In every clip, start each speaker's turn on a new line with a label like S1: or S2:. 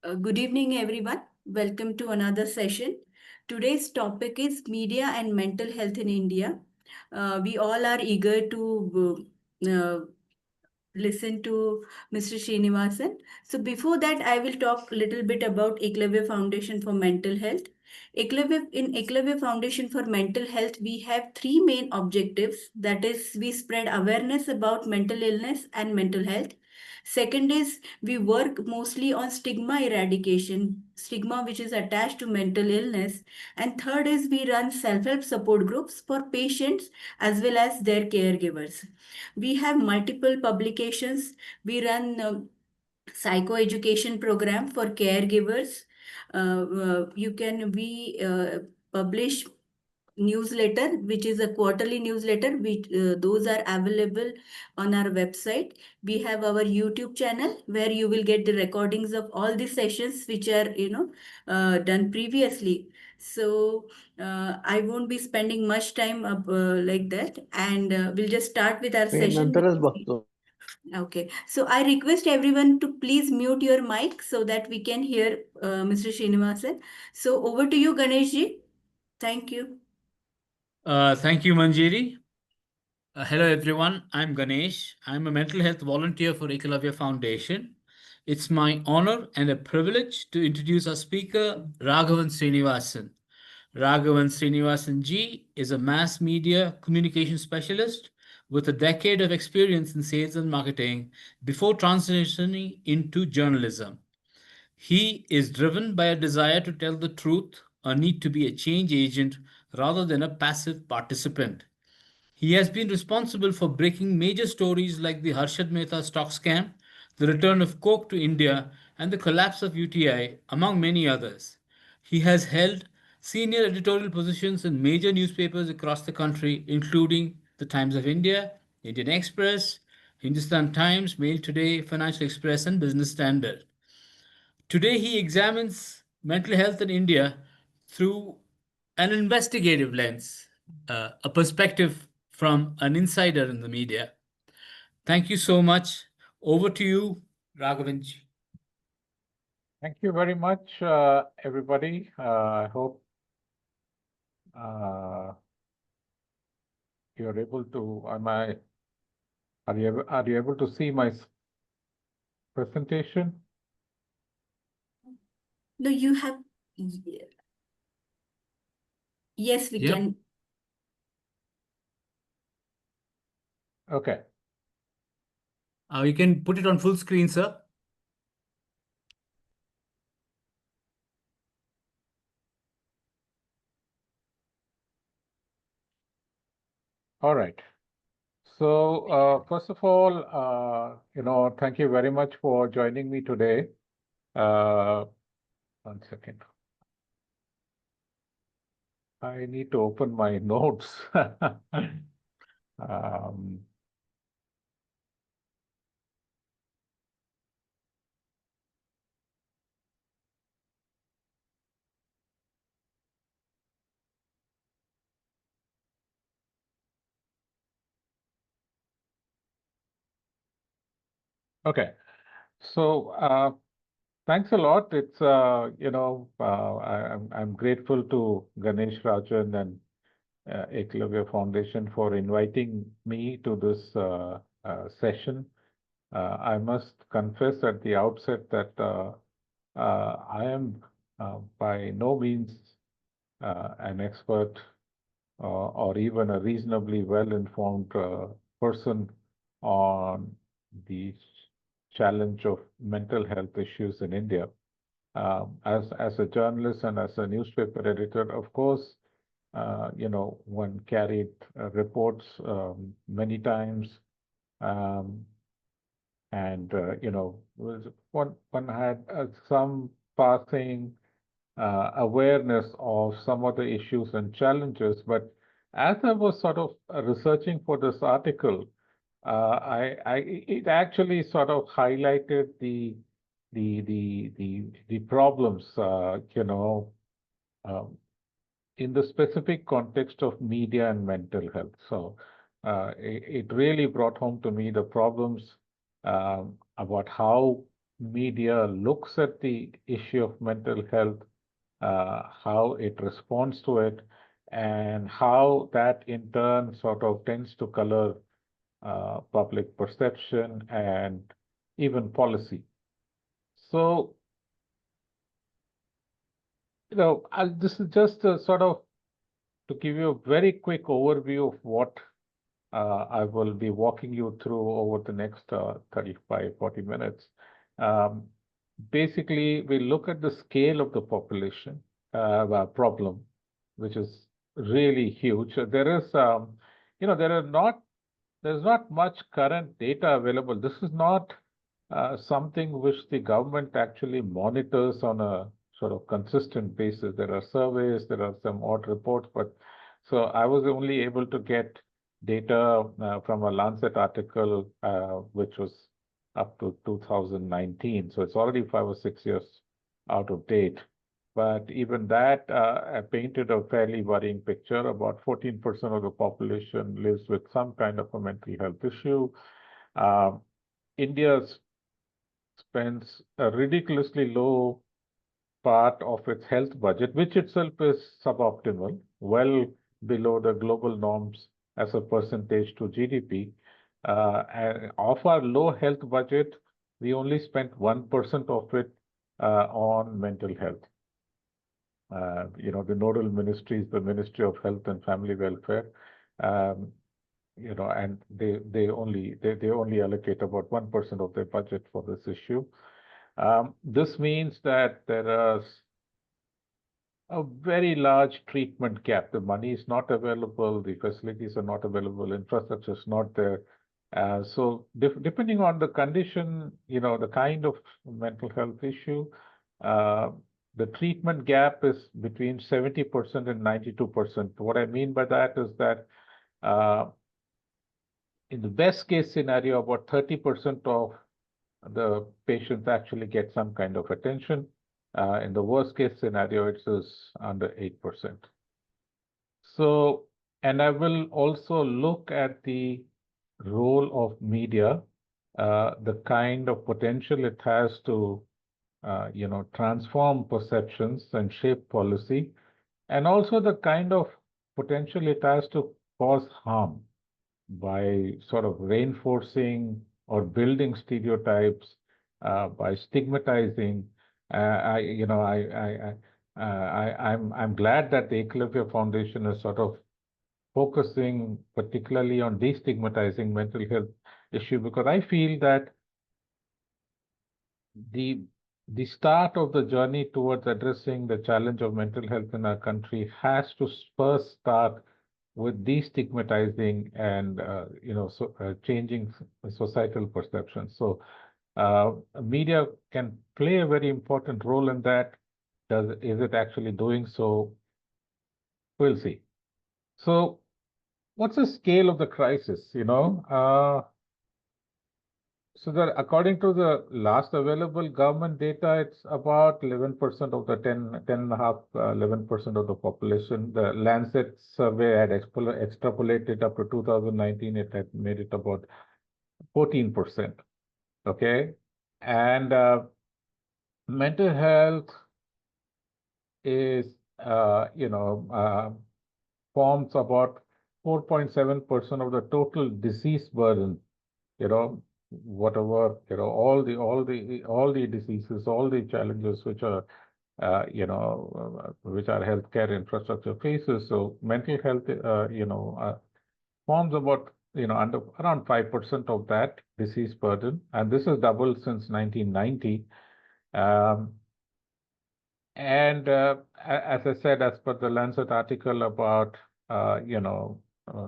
S1: Good evening, everyone. Welcome to another session. Today's topic is media and mental health in India. We all are eager to listen to Mr. Srinivasan. So before that, I will talk a little bit about Eklavya Foundation for Mental Health. In Eklavya Foundation for Mental Health, we have three main objectives. That is, we spread awareness about mental illness and mental health. Second is, we work mostly on stigma eradication, stigma which is attached to mental illness. And third is, we run self-help support groups for patients as well as their caregivers. We have multiple publications. We run psychoeducation program for caregivers. You can we publish newsletter, which is a quarterly newsletter, which those are available on our website. We have our YouTube channel where you will get the recordings of all the sessions which are done previously. So I won't be spending much time like that, and we'll just start with our session.
S2: नंतरच बघतो.
S1: Okay, so I request everyone to please mute your mic so that we can hear Mr. Srinivasan. So over to you, Ganeshji. Thank you.
S3: Thank you, Manjiri. Hello, everyone. I'm Ganesh. I'm a mental health volunteer for Eklavya Foundation. It's my honor and a privilege to introduce our speaker, Raghavan Srinivasan. Raghavan Srinivasan ji is a mass media communication specialist with a decade of experience in sales and marketing before transitioning into journalism. He is driven by a desire to tell the truth, a need to be a change agent rather than a passive participant. He has been responsible for breaking major stories like the Harshad Mehta stock scam, the return of Coke to India, and the collapse of UTI, among many others. He has held senior editorial positions in major newspapers across the country, including The Times of India, Indian Express, Hindustan Times, Mail Today, Financial Express, and Business Standard. Today, he examines mental health in India through an investigative lens, a perspective from an insider in the media. Thank you so much. Over to you, Raghavanji.
S4: Thank you very much, everybody. I hope you're able to. Are you able to see my presentation?
S1: No, you have. Yes, we
S3: Yep.
S1: can.
S4: Okay.
S3: You can put it on full screen, sir.
S4: All right. So first of all, thank you very much for joining me today. 1 second. I need to open my notes. Okay. So thanks a lot. It's I'm grateful to Ganesh Rajan and Eklavya Foundation for inviting me to this session. I must confess at the outset that I am by no means an expert or even a reasonably well-informed person on the challenge of mental health issues in India. As a journalist and as a newspaper editor, of course, one carried reports many times, and one had some passing awareness of some of the issues and challenges. But as I was sort of researching for this article, it actually sort of highlighted the problems, in the specific context of media and mental health. So it really brought home to me the problems about how media looks at the issue of mental health, how it responds to it, and how that in turn sort of tends to color public perception and even policy. So, this is just a sort of to give you a very quick overview of what I will be walking you through over the next 35, 40 minutes. Um, Basically, we look at the scale of the population problem, which is really huge. There is, there's not much current data available. This is not something which the government actually monitors on a sort of consistent basis. There are surveys, there are some odd reports, but so I was only able to get data from a Lancet article, which was up to 2019. So it's already 5 or 6 years out of date. But even that painted a fairly worrying picture. About 14% of the population lives with some kind of a mental health issue. India spends a ridiculously low part of its health budget, which itself is suboptimal, well below the global norms as a percentage to GDP. And of our low health budget, we only spent 1% of it on mental health. The nodal ministry is the Ministry of Health and Family Welfare. Um, and they only allocate about 1% of their budget for this issue. This means that there is a very large treatment gap. The money is not available, the facilities are not available, infrastructure is not there. So depending on the condition, the kind of mental health issue, uh, the treatment gap is between 70% and 92%. What I mean by that is that uh, in the best case scenario, about 30% of the patients actually get some kind of attention. In the worst case scenario, it is under 8%. So, and I will also look at the role of media, the kind of potential it has to, transform perceptions and shape policy, and also the kind of potential it has to cause harm by sort of reinforcing or building stereotypes, by stigmatizing. I'm glad that the Eklavya Foundation is sort of focusing particularly on destigmatizing mental health issue, because I feel that the the start of the journey towards addressing the challenge of mental health in our country has to first start with destigmatizing and changing societal perceptions. So media can play a very important role in that. Is it actually doing so? We'll see. So what's the scale of the crisis? So that according to the last available government data, it's about 11% of the 10 and a half, 11% of the population. The Lancet survey had extrapolated up to 2019, it had made it about 14%. Okay. And mental health is, forms about 4.7% of the total disease burden, whatever, all the diseases, all the challenges which are, which our healthcare infrastructure faces. So mental health, forms about, under around 5% of that disease burden, and this has doubled since 1990. And as I said, as per the Lancet article, about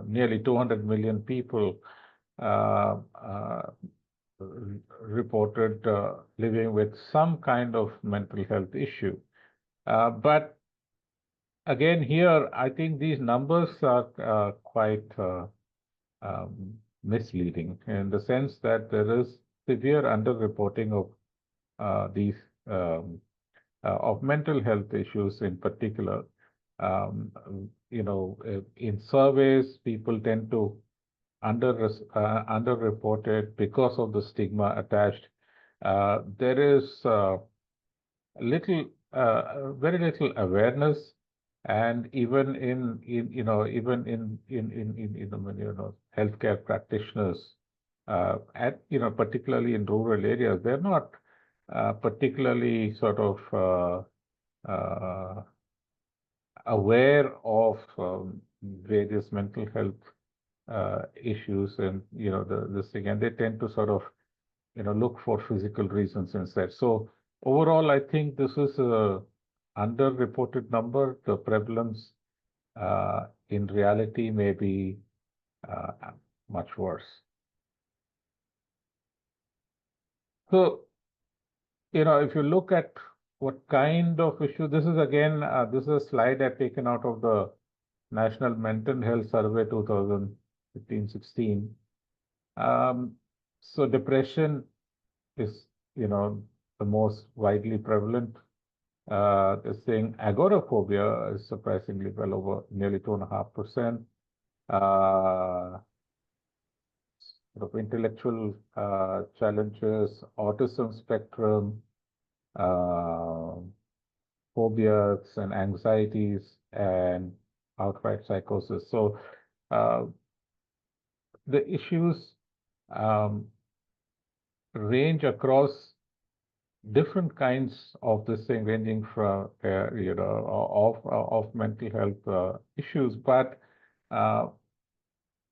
S4: nearly 200 million people uh, uh, reported living with some kind of mental health issue. But again, here, I think these numbers are quite misleading in the sense that there is severe underreporting of these of mental health issues in particular. In surveys, people tend to underreported because of the stigma attached. there is very little awareness, and even in healthcare practitioners, particularly in rural areas, they're not particularly sort of aware of various mental health issues, and this thing, and they tend to sort of look for physical reasons instead. So overall, I think this is a underreported number. The prevalence in reality may be uh, much worse. So, if you look at what kind of issue, this is again, this is a slide I've taken out of the National Mental Health Survey 2015-16. So depression is, the most widely prevalent. This thing, agoraphobia is surprisingly well over nearly 2.5%. Sort of intellectual challenges, autism spectrum, phobias and anxieties, and outright psychosis. So the issues range across different kinds of this thing, ranging from of mental health issues. But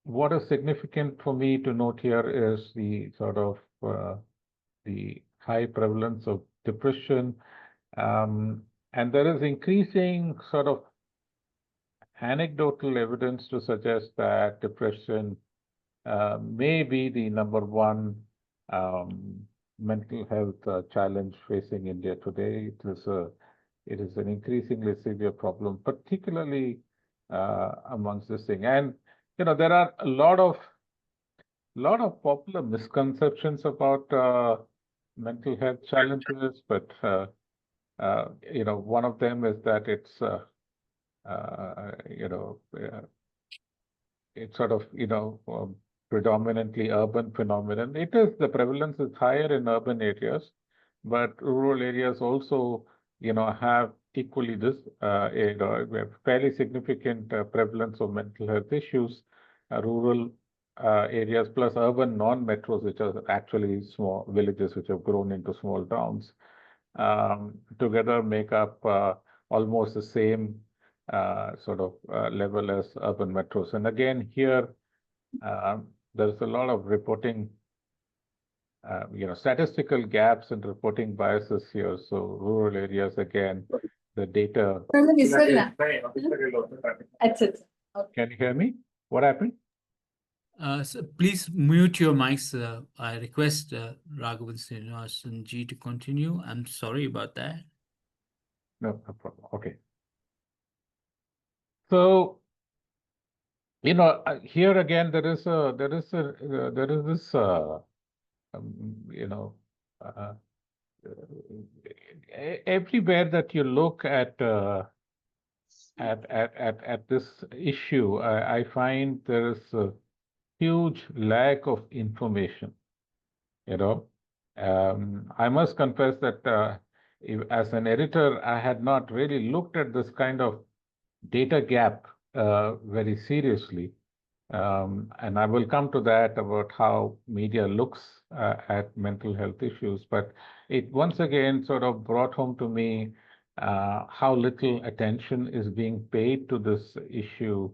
S4: what is significant for me to note here is the sort of the high prevalence of depression, and there is increasing sort of anecdotal evidence to suggest that depression may be the number one mental health challenge facing India today. It is an increasingly severe problem, particularly amongst this thing. And there are a lot of popular misconceptions about mental health challenges, but one of them is that it's it's sort of predominantly urban phenomenon. It is, the prevalence is higher in urban areas, but rural areas also have equally this we have fairly significant prevalence of mental health issues. Rural areas plus urban non-metros, which are actually small villages which have grown into small towns, together make up almost the same sort of level as urban metros. And again, here there's a lot of reporting, statistical gaps and reporting biases here. So rural areas, again, the data. Can you hear me? What happened?
S3: So please mute your mics. I request Raghavan Srinivasan ji to continue. I'm sorry about that.
S4: No problem. Okay. So, here again, there is this, everywhere that you look at this issue, I find there is a huge lack of information. I must confess that as an editor, I had not really looked at this kind of data gap very seriously. And I will come to that about how media looks at mental health issues. But it once again sort of brought home to me how little attention is being paid to this issue,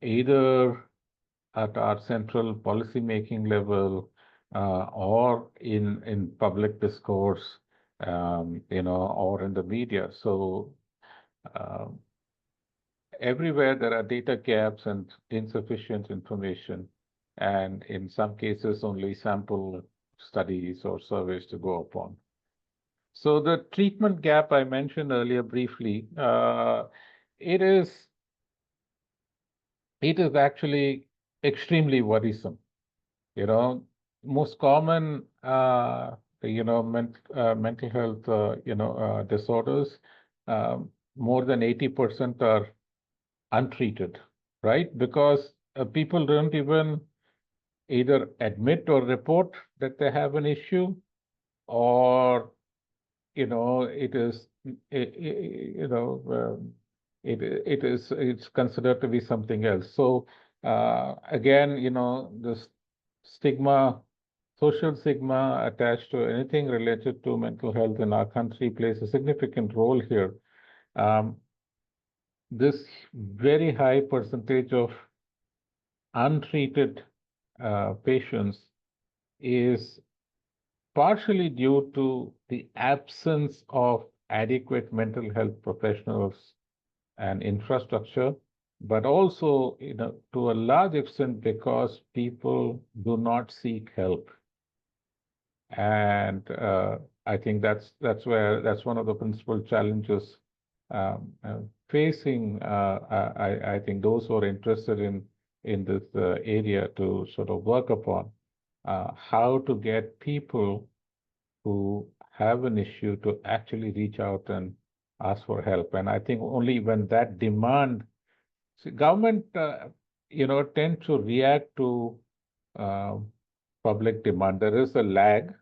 S4: either at our central policy-making level or in public discourse, or in the media. So everywhere there are data gaps and insufficient information, and in some cases only sample studies or surveys to go upon. So the treatment gap I mentioned earlier briefly, it is actually extremely worrisome. Most common mental health disorders, more than 80% are untreated, right? Because people don't even either admit or report that they have an issue, or it is you know it's considered to be something else. So again, this stigma, social stigma attached to anything related to mental health in our country plays a significant role here. This very high percentage of untreated patients is partially due to the absence of adequate mental health professionals and infrastructure, but also, to a large extent because people do not seek help. And I think that's one of the principal challenges facing. I think those who are interested in this area to sort of work upon how to get people who have an issue to actually reach out and ask for help. And I think only when that demand, see, government, tend to react to uh, public demand. There is a lag,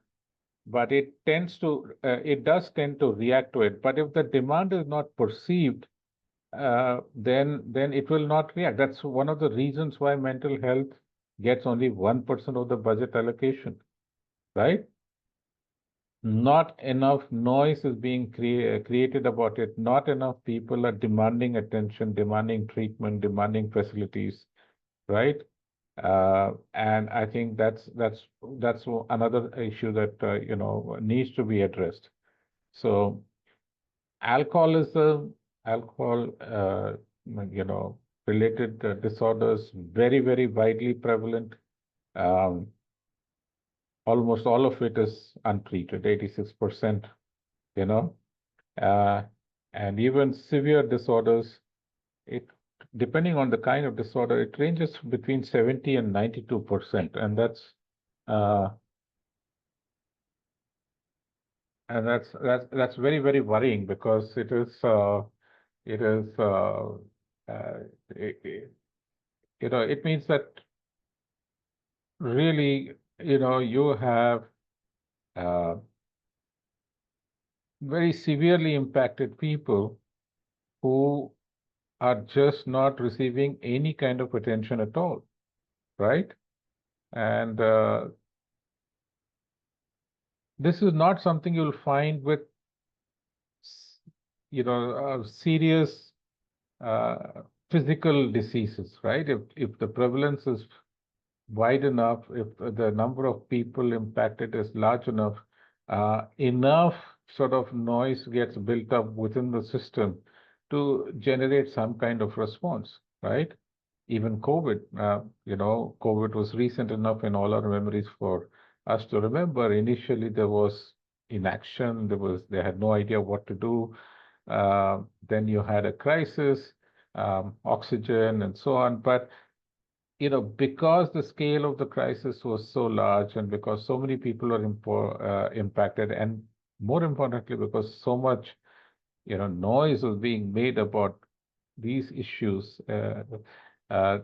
S4: but it does tend to react to it. But if the demand is not perceived, then it will not react. That's one of the reasons why mental health gets only 1% of the budget allocation, right? Not enough noise is being created about it. Not enough people are demanding attention, demanding treatment, demanding facilities, right? And I think that's another issue that needs to be addressed. So alcoholism, alcohol, related disorders, very, very widely prevalent. Almost all of it is untreated, 86%, you know. And even severe disorders, it depending on the kind of disorder, it ranges between 70 and 92%, and that's very, very worrying because it is it means that really you have very severely impacted people who are just not receiving any kind of attention at all, right? And this is not something you'll find with serious physical diseases, right? If the prevalence is wide enough, if the number of people impacted is large enough, enough sort of noise gets built up within the system to generate some kind of response, right? Even COVID, COVID was recent enough in all our memories for us to remember. Initially, there was inaction. They had no idea what to do. Then you had a crisis, oxygen, and so on. But because the scale of the crisis was so large, and because so many people are impacted, and more importantly, because so much noise was being made about these issues, the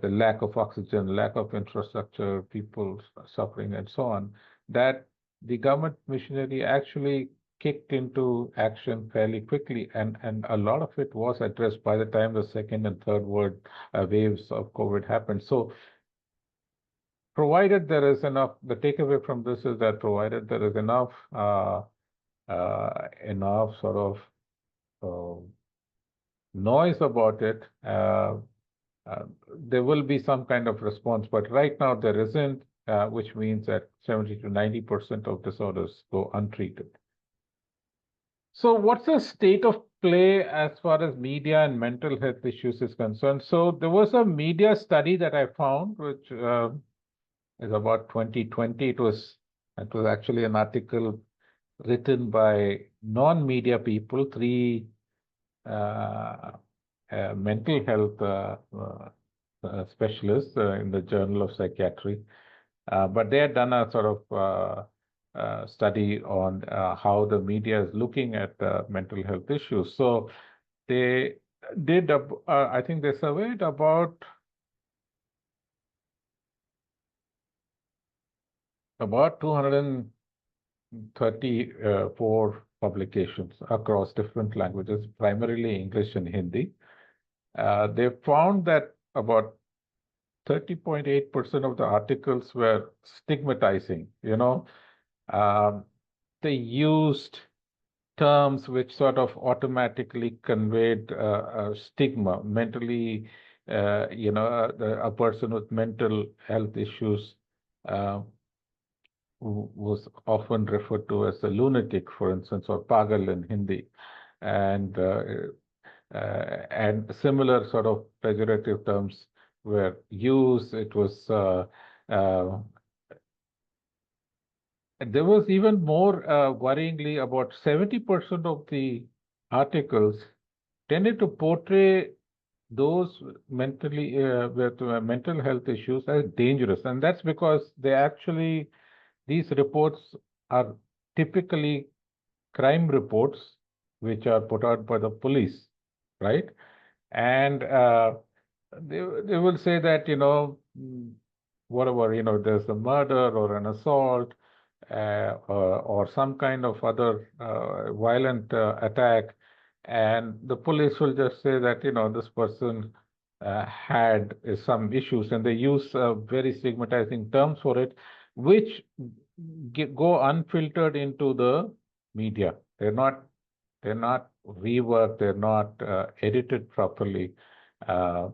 S4: lack of oxygen, lack of infrastructure, people suffering, and so on, that the government machinery actually kicked into action fairly quickly, and a lot of it was addressed by the time the second and third waves of COVID happened. So provided there is enough, the takeaway from this is that provided there is enough sort of noise about it, there will be some kind of response, but right now there isn't, which means that 70 to 90% of disorders go untreated. So what's the state of play as far as media and mental health issues is concerned? So there was a media study that I found, which is about 2020. It was actually an article written by non-media people, three mental health specialists in the Journal of Psychiatry. But they had done a sort of study on how the media is looking at mental health issues. So they did, I think they surveyed about 200 34 publications across different languages, primarily English and Hindi. They found that about 30.8% of the articles were stigmatizing. They used terms which sort of automatically conveyed a stigma, mentally, a person with mental health issues uh, was often referred to as a lunatic, for instance, or pagal in Hindi, and similar sort of pejorative terms were used. It was uh, there was even more worryingly, about 70% of the articles tended to portray those mentally with mental health issues as dangerous, and that's because these reports are typically crime reports which are put out by the police, right? And they will say that, whatever, there's a murder or an assault or some kind of other violent attack, and the police will just say that, this person had some issues, and they use very stigmatizing terms for it, which go unfiltered into the media. They're not reworked, they're not edited properly. Uh,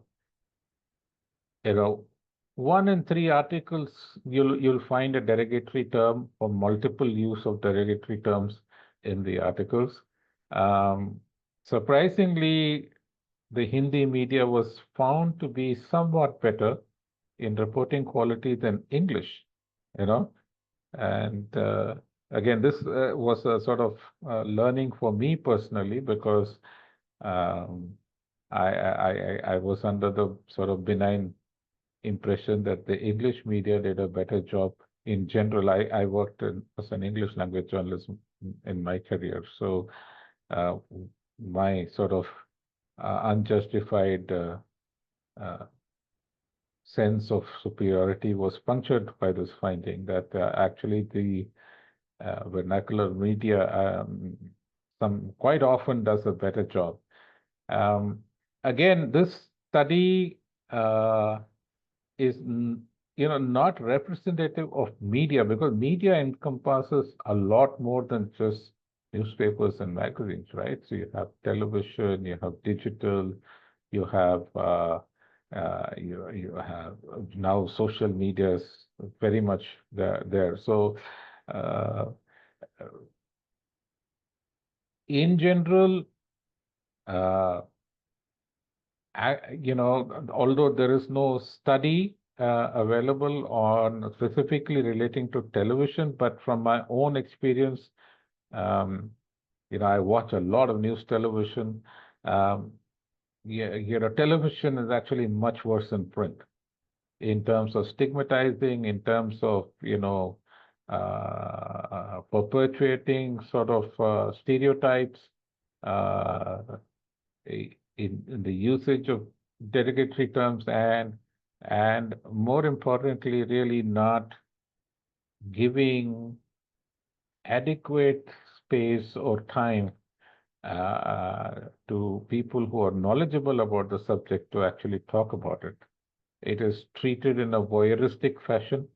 S4: you know, 1 in 3 articles you'll find a derogatory term or multiple use of derogatory terms in the articles. Um, Surprisingly, the Hindi media was found to be somewhat better in reporting quality than English, you know. And again, this was a sort of learning for me personally, because um, I was under the sort of benign impression that the English media did a better job in general. I worked as an English language journalist in my career, so uh, my sort of unjustified uh, sense of superiority was punctured by this finding that actually the vernacular media some quite often does a better job. Um, Again, this study is not representative of media, because media encompasses a lot more than just newspapers and magazines, right? So you have television, you have digital, you have you have now social medias very much there. So uh, in general, uh, although there is no study available on specifically relating to television, but from my own experience, um, I watch a lot of news television. Um, Television is actually much worse than print in terms of stigmatizing, in terms of, perpetuating sort of stereotypes. Uh, in the usage of derogatory terms, and more importantly, really not giving adequate space or time to people who are knowledgeable about the subject to actually talk about it. It is treated in a voyeuristic fashion,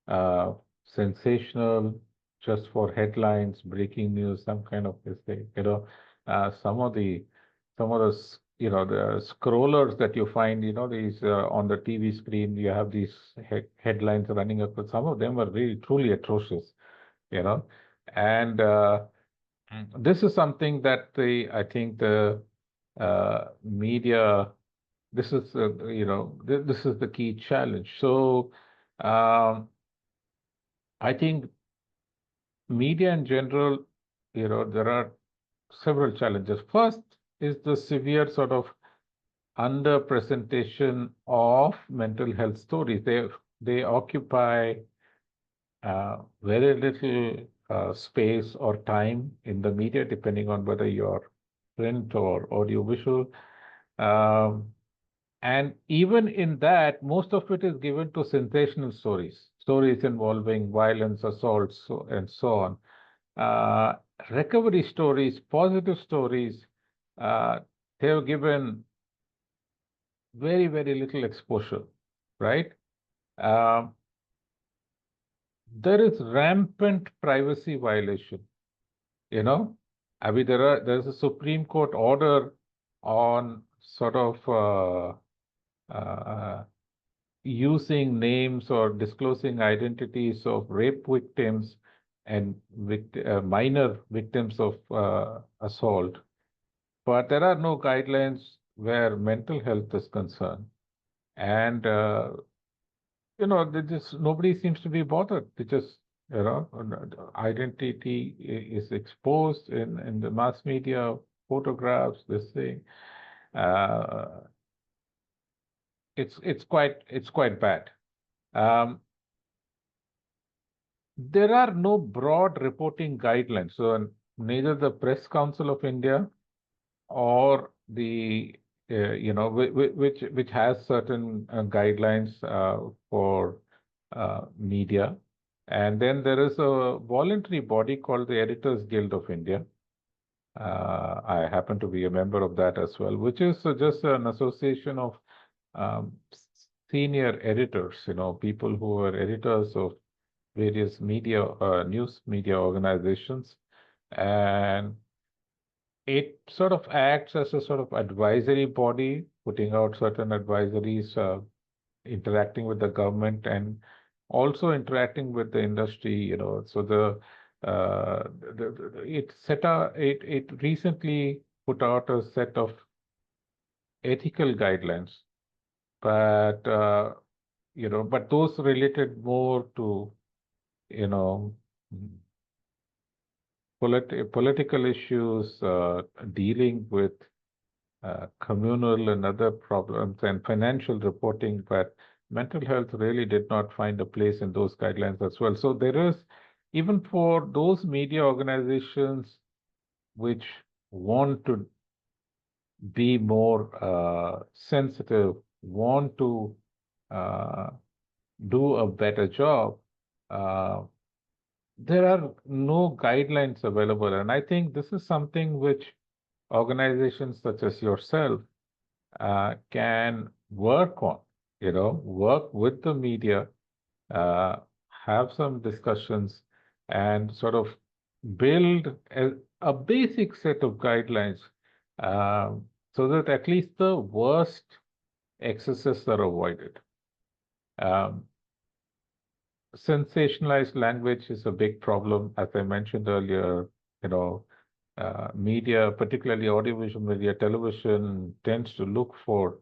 S4: uh, sensational, just for headlines, breaking news, some kind of this thing. Some of the scrollers that you find, these on the TV screen, you have these headlines running up, but some of them are really truly atrocious, you know, and this is something that I think the media. This is this is the key challenge. So. I think media in general, there are several challenges. First is the severe sort of underrepresentation of mental health stories. They occupy very little space or time in the media, depending on whether you're print or audiovisual. Um, and even in that, most of it is given to sensational stories, stories involving violence, assaults, and so on. uh, recovery stories, positive stories, uh, they have given very, very little exposure, right? Um, there is rampant privacy violation, you know. I mean, there's a Supreme Court order on sort of uh, using names or disclosing identities of rape victims and minor victims of assault. But there are no guidelines where mental health is concerned. And, they just, nobody seems to be bothered. They just, identity is exposed in the mass media, photographs, this thing. Uh, it's quite bad. Um, there are no broad reporting guidelines. So neither the Press Council of India or the which has certain guidelines for media, and then there is a voluntary body called the Editors Guild of India. I happen to be a member of that as well, which is just an association of um, senior editors, people who are editors of various media, news media organizations, and it sort of acts as a sort of advisory body, putting out certain advisories, interacting with the government, and also interacting with the industry. So it recently put out a set of ethical guidelines, but but those related more to you know political issues, dealing with communal and other problems, and financial reporting, but mental health really did not find a place in those guidelines as well. So there is, even for those media organizations which want to be more sensitive, want to uh, do a better job, uh, there are no guidelines available. And I think this is something which organizations such as yourself can work on, work with the media, uh, have some discussions, and sort of build a basic set of guidelines, so that at least the worst excesses are avoided. Um, Sensationalized language is a big problem, as I mentioned earlier. Media, particularly audiovisual media, television, tends to look for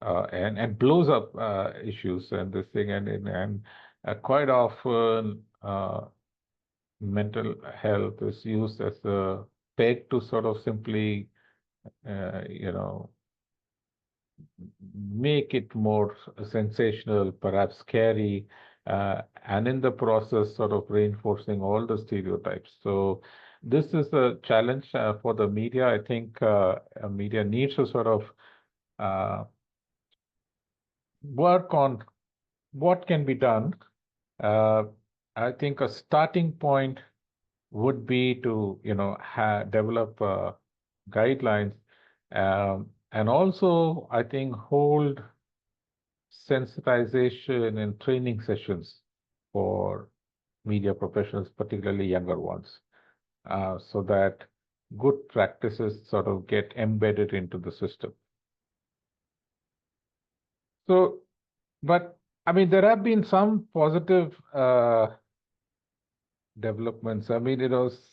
S4: and blows up issues and this thing, and quite often mental health is used as a peg to sort of simply uh, you know make it more sensational, perhaps scary, and in the process sort of reinforcing all the stereotypes. So this is a challenge for the media. I think media needs to sort of work on what can be done. Uh, I think a starting point would be to, develop guidelines, and also I think hold sensitization and training sessions for media professionals, particularly younger ones, so that good practices sort of get embedded into the system. So, but I mean, there have been some positive developments. I mean,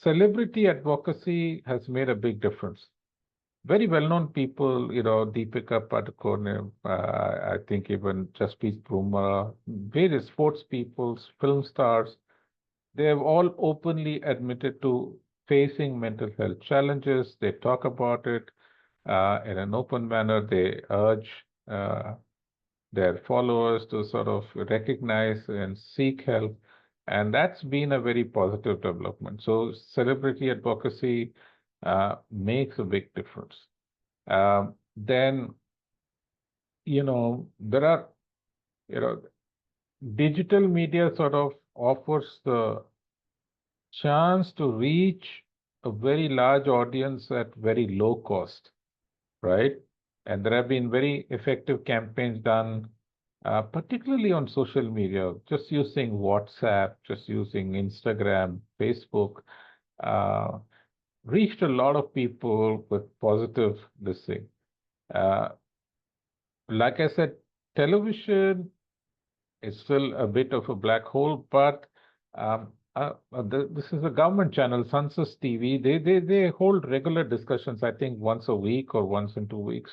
S4: celebrity advocacy has made a big difference. Very well-known people, Deepika Padukone, I think even Jasprit Bumrah, various sports people, film stars, they have all openly admitted to facing mental health challenges. They talk about it in an open manner. They urge their followers to sort of recognize and seek help. And that's been a very positive development. So celebrity advocacy makes a big difference. Then, there are, you know, digital media sort of offers the chance to reach a very large audience at very low cost, right? And there have been very effective campaigns done, particularly on social media, just using WhatsApp, just using Instagram, Facebook, uh, reached a lot of people with positive this thing. Like I said, television is still a bit of a black hole, but this is a government channel, Census TV. They hold regular discussions, I think once a week or once in 2 weeks.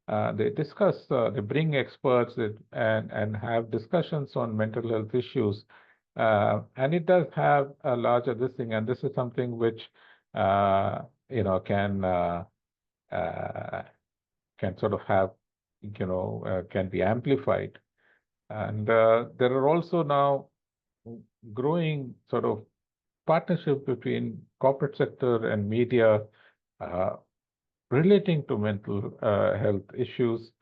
S4: They discuss, they bring experts and have discussions on mental health issues. And it does have a larger this thing, and this is something which can sort of have can be amplified. And there are also now growing sort of partnership between corporate sector and media uh, relating to mental health issues.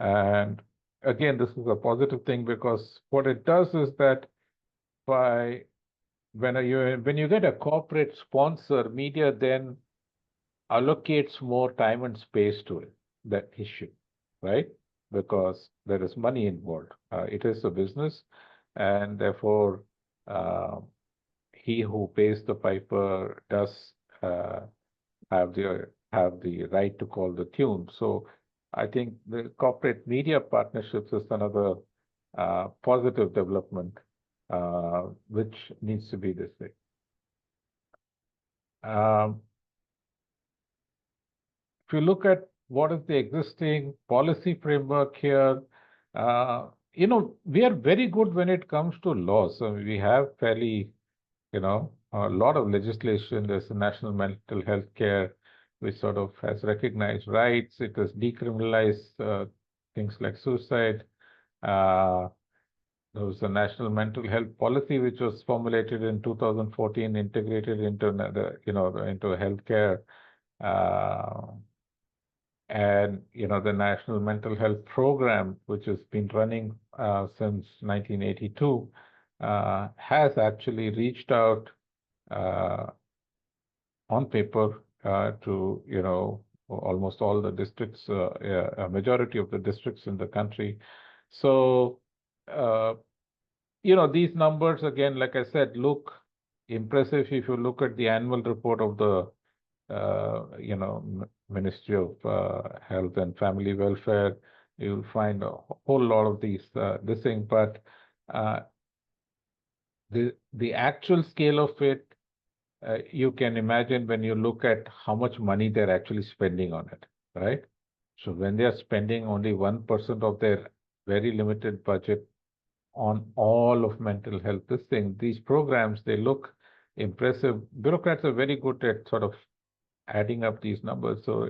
S4: And again, this is a positive thing because what it does is that by when you get a corporate sponsor, media then allocates more time and space to it, that issue, right? Because there is money involved. It is a business, and therefore, uh, he who pays the piper does uh, have the right to call the tune. So, I think the corporate media partnerships is another positive development, which needs to be this way. Um, if you look at what is the existing policy framework here, we are very good when it comes to laws. So we have fairly, a lot of legislation. There's the National Mental Health Care, which sort of has recognized rights. It has decriminalized things like suicide. There was a National Mental Health Policy, which was formulated in 2014, integrated into into healthcare. And the National Mental Health Program, which has been running since 1982, has actually reached out on paper to almost all the districts, a majority of the districts in the country. So these numbers again, like I said, look impressive if you look at the annual report of the Ministry of Health and Family Welfare. You'll find a whole lot of this thing, but the actual scale of it, you can imagine when you look at how much money they're actually spending on it, right? So when they are spending only 1% of their very limited budget on all of mental health, these programs, they look impressive. Bureaucrats are very good at sort of adding up these numbers. So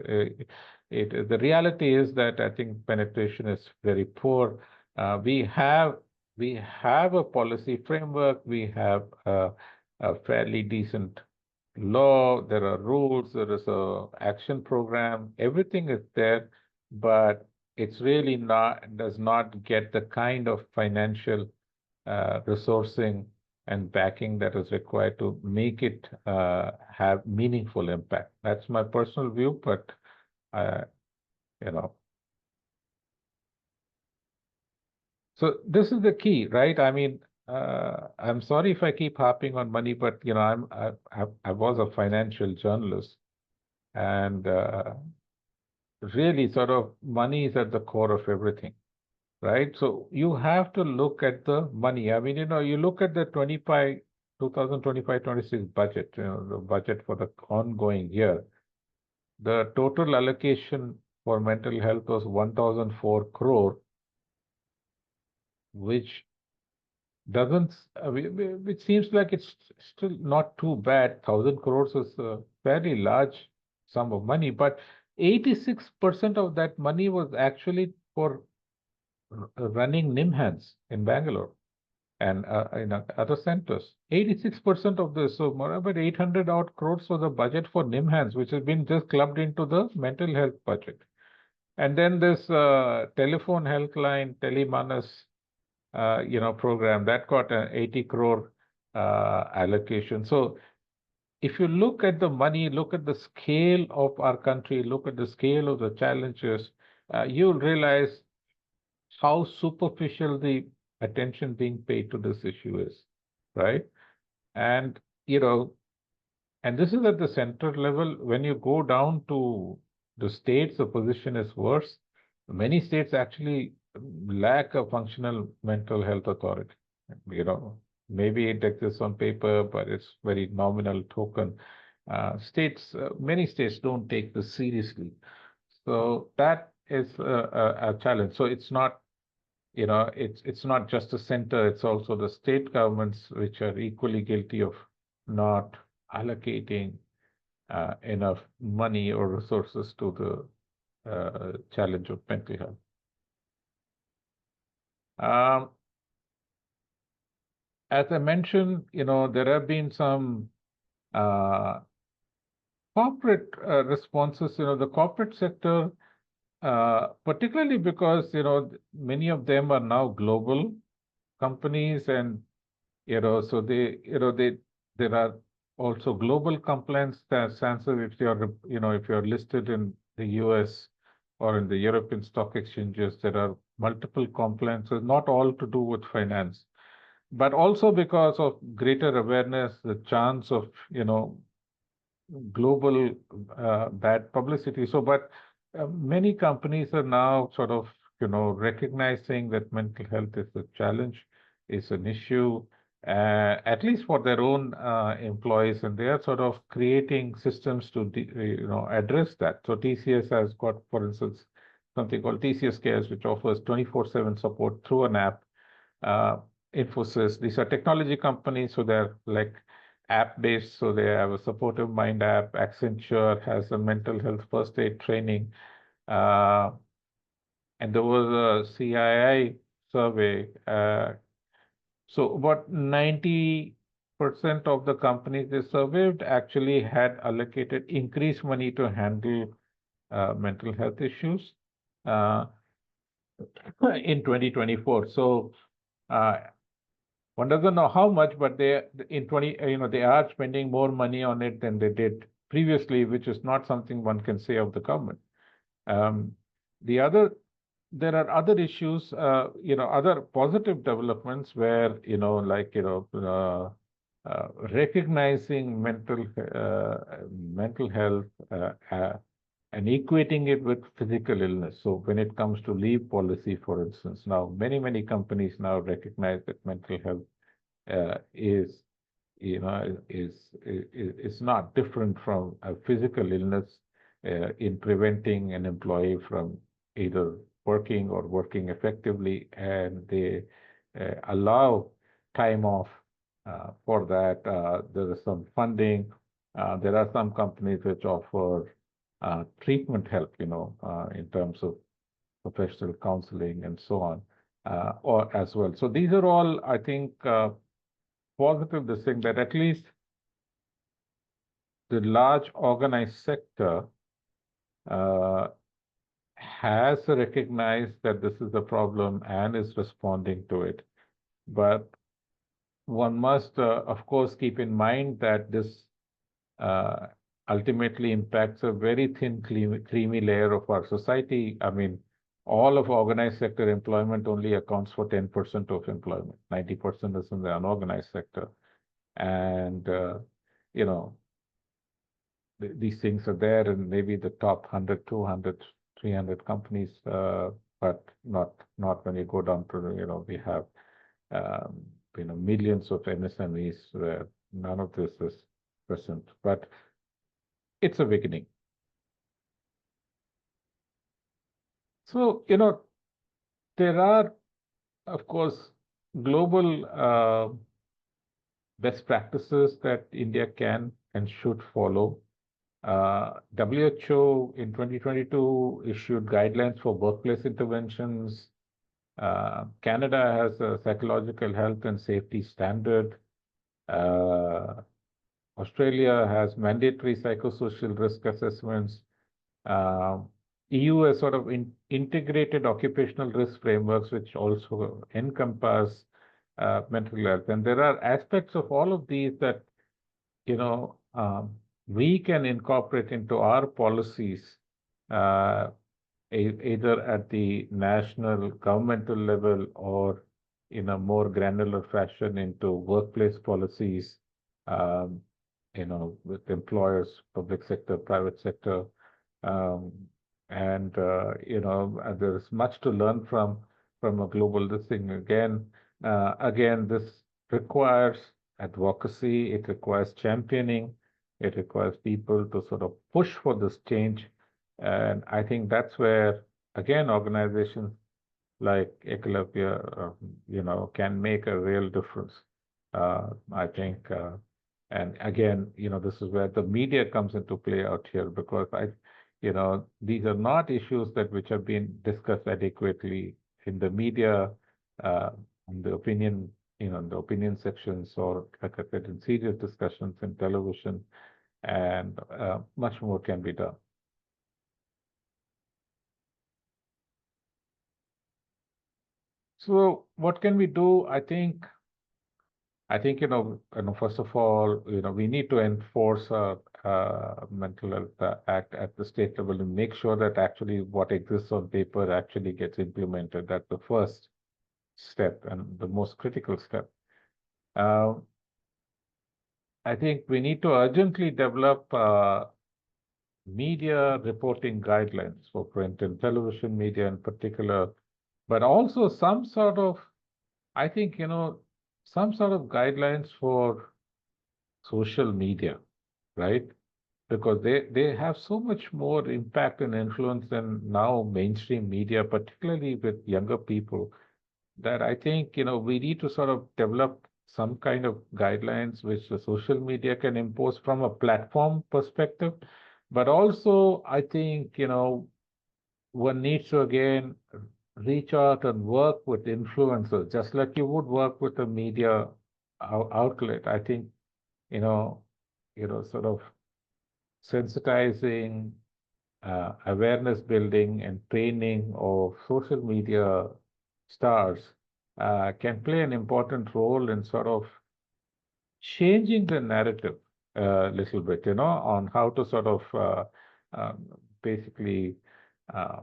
S4: the reality is that I think penetration is very poor. We have a policy framework. We have a fairly decent law. There are rules. There is a action program. Everything is there, but it's really does not get the kind of financial resourcing and backing that is required to make it have meaningful impact. That's my personal view, but you know. So this is the key, right? I mean, I'm sorry if I keep harping on money, but I was a financial journalist, and really, sort of, money is at the core of everything. Right? So you have to look at the money. I mean, you look at the 2025-26 budget, the budget for the ongoing year. The total allocation for mental health was 1,004 crore, which doesn't, which seems like it's still not too bad. 1,000 crores is a fairly large sum of money, but 86% of that money was actually for running NIMHANS in Bangalore and in other centers. 86% of this, so more about 800 odd crores was the budget for NIMHANS, which has been just clubbed into the mental health budget. And then this telephone health line, Telemanas, program that got an 80 crore allocation. So if you look at the money, look at the scale of our country, look at the scale of the challenges, you'll realize how superficial the attention being paid to this issue is, right? And, and this is at the center level. When you go down to the states, the position is worse. Many states actually lack a functional mental health authority. You know, maybe it exists on paper, but it's very nominal token. Many states don't take this seriously. So that is a challenge. So it's not, it's not just the center, it's also the state governments which are equally guilty of not allocating enough money or resources to the challenge of mental health. As I mentioned, there have been some corporate responses. The corporate sector, particularly because many of them are now global companies, and so there are also global compliance standards. If you're listed in the US or in the European stock exchanges, there are multiple compliances, not all to do with finance, but also because of greater awareness, the chance of global bad publicity. So, but many companies are now sort of recognizing that mental health is a challenge, is an issue, at least for their own employees, and they are sort of creating systems to address that. So TCS has got, for instance, something called TCS Cares, which offers 24/7 support through an app. Infosys, these are technology companies, so they're like app-based, so they have a supportive mind app. Accenture has a mental health first aid training. And there was a CII survey. So about 90% of the companies they surveyed actually had allocated increased money to handle mental health issues in 2024. So one doesn't know how much, but they are spending more money on it than they did previously, which is not something one can say of the government. There are other issues, other positive developments where, recognizing mental health and equating it with physical illness. So when it comes to leave policy, for instance, now many companies now recognize that mental health is not different from a physical illness in preventing an employee from either working or working effectively, and they allow time off for that. There is some funding. There are some companies which offer treatment help, in terms of professional counseling and so on, or as well. So these are all, I think, positive this thing that at least the large organized sector has recognized that this is a problem and is responding to it. But one must, of course, keep in mind that this ultimately impacts a very thin, creamy layer of our society. I mean, all of organized sector employment only accounts for 10% of employment. 90% is in the unorganized sector. And, these things are there in maybe the top 100, 200, 300 companies, but not when you go down to, we have, millions of MSMEs where none of this is present. But it's a beginning. So, there are, of course, global best practices that India can and should follow. WHO in 2022 issued guidelines for workplace interventions. Canada has a psychological health and safety standard. Australia has mandatory psychosocial risk assessments. EU has sort of integrated occupational risk frameworks, which also encompass mental health. And there are aspects of all of these that we can incorporate into our policies, uh, either at the national governmental level or in a more granular fashion into workplace policies, um, with employers, public sector, private sector. Um, and there's much to learn from a global this thing. Again, this requires advocacy, it requires championing, it requires people to sort of push for this change. And I think that's where, again, organizations like Eklavya, can make a real difference. I think, and again, this is where the media comes into play out here, because these are not issues that which have been discussed adequately in the media, uh, in the opinion, in the opinion sections, or like I said, in serious discussions in television, and much more can be done. So what can we do? I think, first of all, we need to enforce a mental health act at the state level and make sure that actually what exists on paper actually gets implemented. That's the first step and the most critical step. Uh, I think we need to urgently develop media reporting guidelines for print and television media in particular, but also some sort of, I think, some sort of guidelines for social media, right? Because they have so much more impact and influence than now mainstream media, particularly with younger people, that I think, we need to sort of develop some kind of guidelines which the social media can impose from a platform perspective. But also, I think, one needs to again reach out and work with influencers, just like you would work with a media outlet. I think, you know, sort of sensitizing, awareness building, and training of social media stars can play an important role in sort of changing the narrative a little bit, on how to sort of um, basically uh,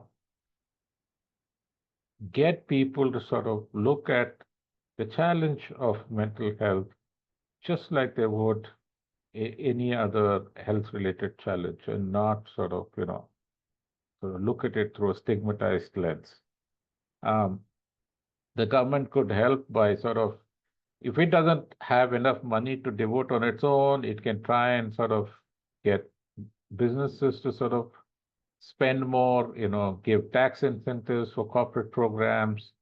S4: get people to sort of look at the challenge of mental health just like they would any other health related challenge, and not sort of, sort of look at it through a stigmatized lens. Um, the government could help by sort of, if it doesn't have enough money to devote on its own, it can try and sort of get businesses to sort of spend more, give tax incentives for corporate programs,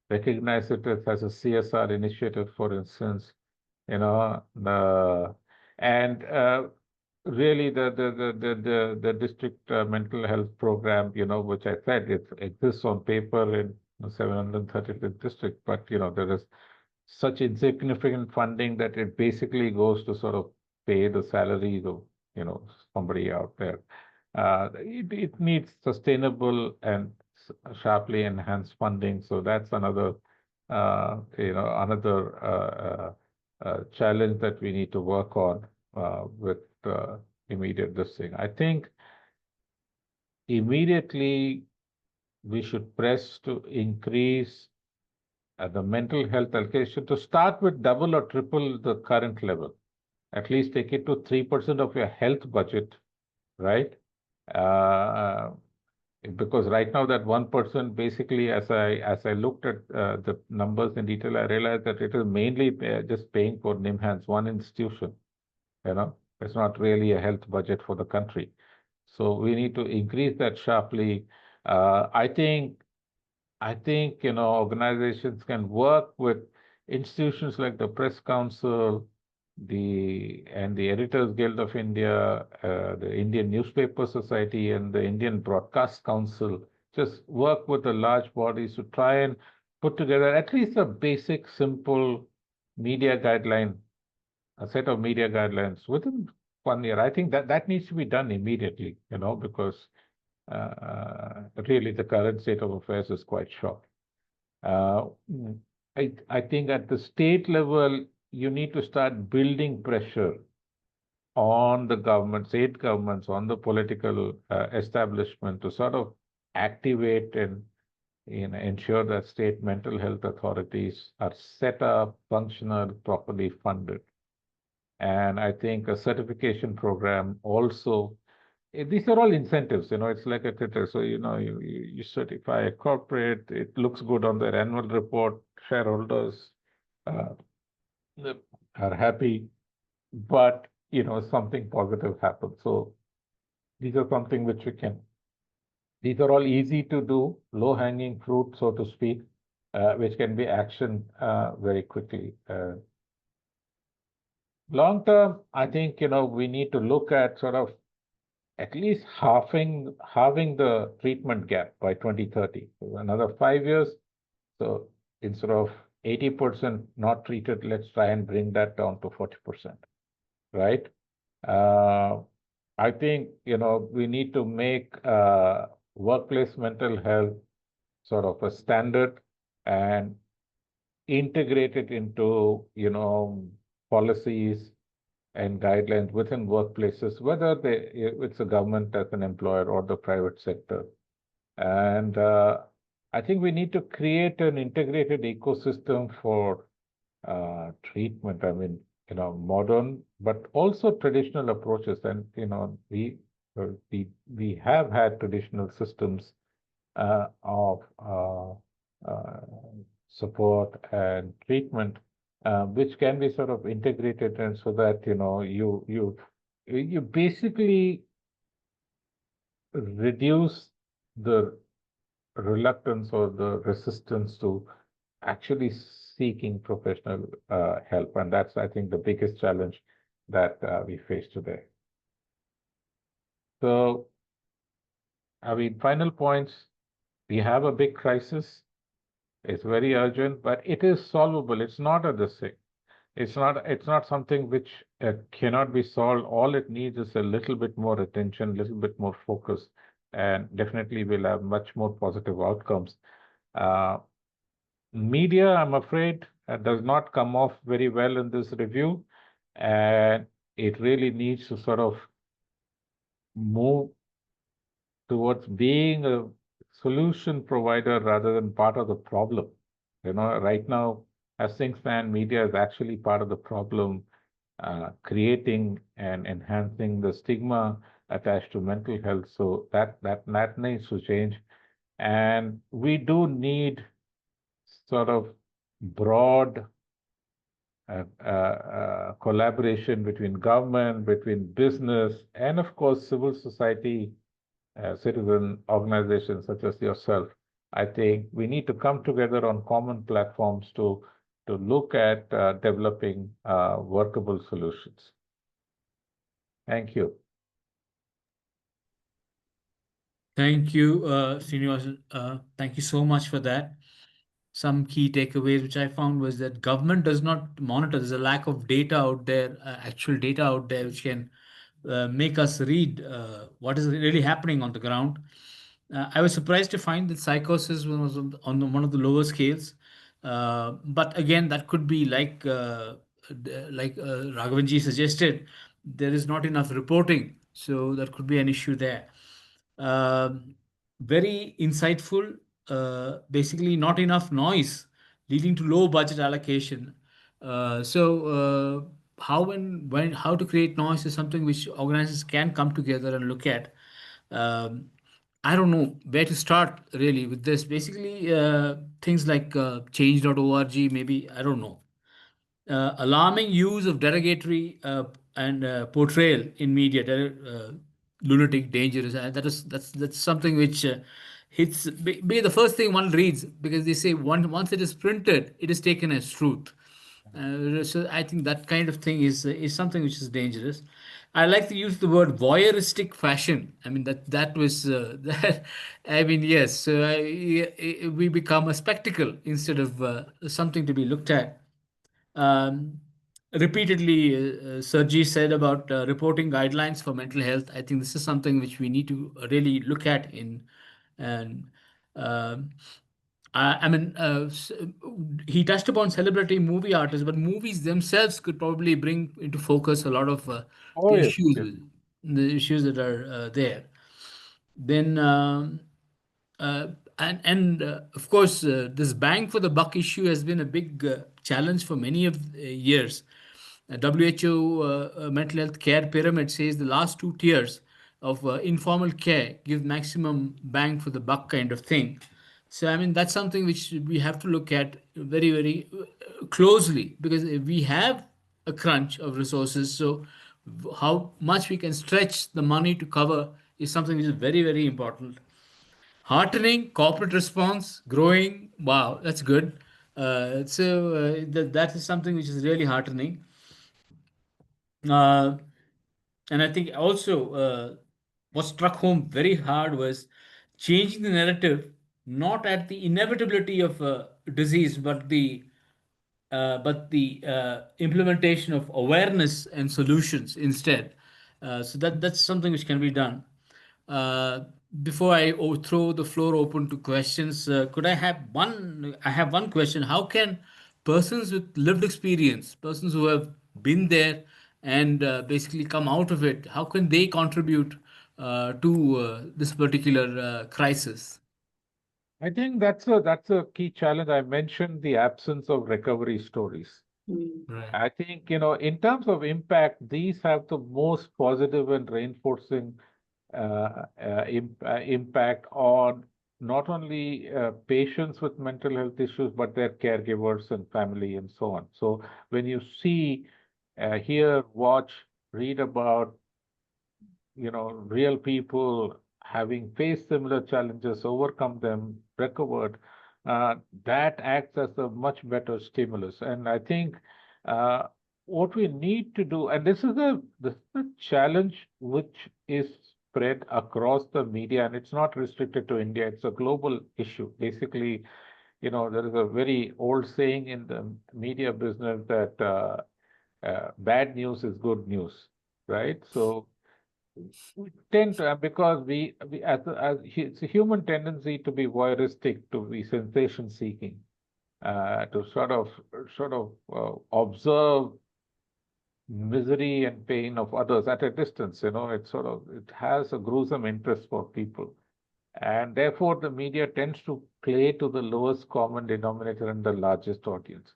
S4: recognize it as a CSR initiative, for instance, the and really the district mental health program, which I said it exists on paper in 735th district, but there is such insignificant funding that it basically goes to sort of pay the salaries of somebody out there. It needs sustainable and sharply enhanced funding, so that's another challenge that we need to work on with immediate this thing. I think immediately we should press to increase the mental health allocation, to start with double or triple the current level. At least take it to 3% of your health budget, right? Because right now that 1%, basically, as I looked at the numbers in detail, I realized that it is mainly just paying for NIMHANS, one institution. It's not really a health budget for the country. So we need to increase that sharply. I think organizations can work with institutions like the Press Council, the Editors Guild of India, the Indian Newspaper Society, and the Indian Broadcast Council. Just work with the large bodies to try and put together at least a basic, simple media guideline, a set of media guidelines within 1 year. I think that needs to be done immediately, because really the current state of affairs is quite shocked. Uh, I think at the state level, you need to start building pressure on the government, state governments, on the political establishment to sort of activate and ensure that state mental health authorities are set up, functional, properly funded. And I think a certification program also, these are all incentives, it's like a Twitter. So, you certify a corporate, it looks good on their annual report, shareholders uh, are happy, but, something positive happens. So these are something which these are all easy to do, low-hanging fruit, so to speak, which can be actioned very quickly. Long term, I think, we need to look at sort of at least halving the treatment gap by 2030. So another 5 years. So instead of 80% not treated, let's try and bring that down to 40%, right? Uh, I think, we need to make workplace mental health sort of a standard and integrate it into, policies and guidelines within workplaces, whether it's a government as an employer or the private sector. And I think we need to create an integrated ecosystem for treatment. I mean, modern, but also traditional approaches. And, we have had traditional systems of support and treatment, which can be sort of integrated, and so that you basically reduce the reluctance or the resistance to actually seeking professional help, and that's, I think, the biggest challenge that we face today. So, I mean, final points. We have a big crisis. It's very urgent, but it is solvable. It's not a this thing. It's not something which cannot be solved. All it needs is a little bit more attention, a little bit more focus, and definitely we'll have much more positive outcomes. Uh, Media, I'm afraid, does not come off very well in this review, and it really needs to sort of move towards being a solution provider rather than part of the problem. Right now, as things stand, media is actually part of the problem, creating and enhancing the stigma attached to mental health. So that needs to change, and we do need sort of broad collaboration between government, between business, and of course civil society, citizen organizations such as yourself. I think we need to come together on common platforms to look at developing workable solutions. Thank you.
S3: Thank you, Srinivasan. Thank you so much for that. Some key takeaways which I found was that government does not monitor. There's a lack of data out there, actual data out there, which can make us read what is really happening on the ground. I was surprised to find that psychosis was on one of the lower scales. But again, that could be like Raghavanji suggested, there is not enough reporting, so that could be an issue there. Um, Very insightful. Basically, not enough noise, leading to low budget allocation. How and when how to create noise is something which organizers can come together and look at. Um, I don't know where to start really with this. Basically, things like change.org, maybe, I don't know. Alarming use of derogatory and portrayal in media, lunatic, dangerous. That's something which hits be the first thing one reads, because they say once it is printed, it is taken as truth. So I think that kind of thing is something which is dangerous. I like to use the word voyeuristic fashion. I mean that was that. I mean, yes. So we become a spectacle instead of something to be looked at. um, Repeatedly, Sergi said about reporting guidelines for mental health. I think this is something which we need to really look at in, and um I mean, he touched upon celebrity movie artists, but movies themselves could probably bring into focus a lot of
S4: Oh,
S3: the
S4: yes,
S3: issues,
S4: yes.
S3: the issues that are there. Then, uh, and of course, this bang for the buck issue has been a big challenge for many of years. WHO mental health care pyramid says the last two tiers of informal care give maximum bang for the buck kind of thing. So I mean that's something which we have to look at very closely, because we have a crunch of resources. So how much we can stretch the money to cover is something which is very important. Heartening corporate response, growing. Wow, that's good. That is something which is really heartening. Uh, and I think also what struck home very hard was changing the narrative, not at the inevitability of disease, but the implementation of awareness and solutions instead. That's something which can be done. Uh, Before I throw the floor open to questions, could I have one? I have one question. How can persons with lived experience, persons who have been there and basically come out of it, how can they contribute to this particular crisis?
S4: I think that's a key challenge. I mentioned the absence of recovery stories.
S1: Mm.
S3: Right.
S4: I think, in terms of impact, these have the most positive and reinforcing impact on not only patients with mental health issues, but their caregivers and family and so on. So when you see, hear, watch, read about, real people having faced similar challenges, overcome them, recovered, uh, that acts as a much better stimulus. And I think uh, what we need to do, and this is a challenge which is spread across the media, and it's not restricted to India. It's a global issue. Basically, there is a very old saying in the media business that bad news is good news, right? So we tend to, because we it's a human tendency to be voyeuristic, to be sensation seeking, to sort of observe misery and pain of others at a distance. It has a gruesome interest for people, and therefore the media tends to play to the lowest common denominator and the largest audience.